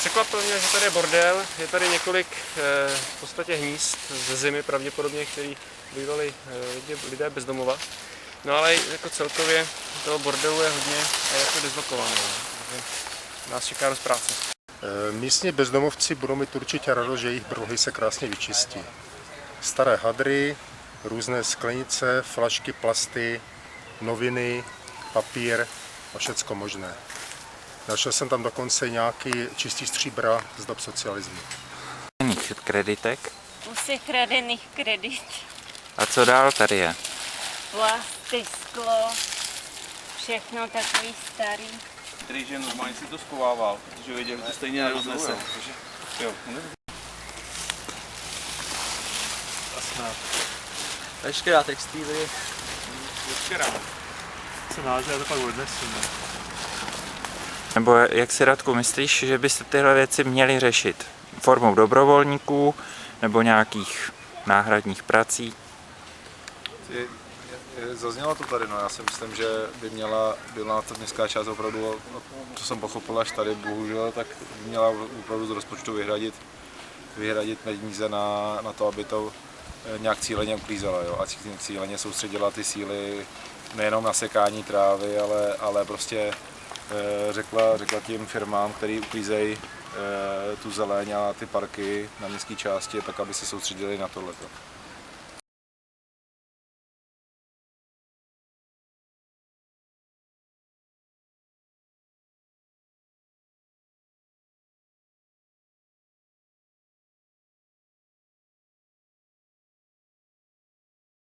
Překvapilo mě, že tady je bordel, je tady několik v podstatě hnízd ze zimy pravděpodobně, který bývali lidé bez domova. No ale jako celkově toho bordelu je hodně a je jako dislokované, takže nás čeká dost práce. Místní bezdomovci budou mít určitě radost, že jejich brlohy se krásně vyčistí. Staré hadry, různé sklenice, flašky, plasty, noviny, papír a všecko možné. Našel jsem tam dokonce nějaký čistý stříbra z dob socialismu. Kreditek. Kusy kradených kredit. A co dál tady je? Plasty, sklo, všechno takový starý. Který že normálně si to schovával, protože věděl, že to stejně neroznese. Jo. Veškerá textílie. Veškerá. Se náže, já to pak odnesu, ne? Nebo jak si, Radku, myslíš, že byste tyhle věci měli řešit? Formou dobrovolníků nebo nějakých náhradních prací? Zaznělo to tady, no. Já si myslím, že by měla ta městská část opravdu, co jsem pochopil až tady, bohužel, tak by měla opravdu z rozpočtu vyhradit peníze na to, aby to nějak cíleně uklízela, jo. A cíleně soustředila ty síly nejenom na sekání trávy, ale prostě řekla těm firmám, který uklízejí tu zeleň a ty parky na městské části, tak aby se soustředili na tohleto.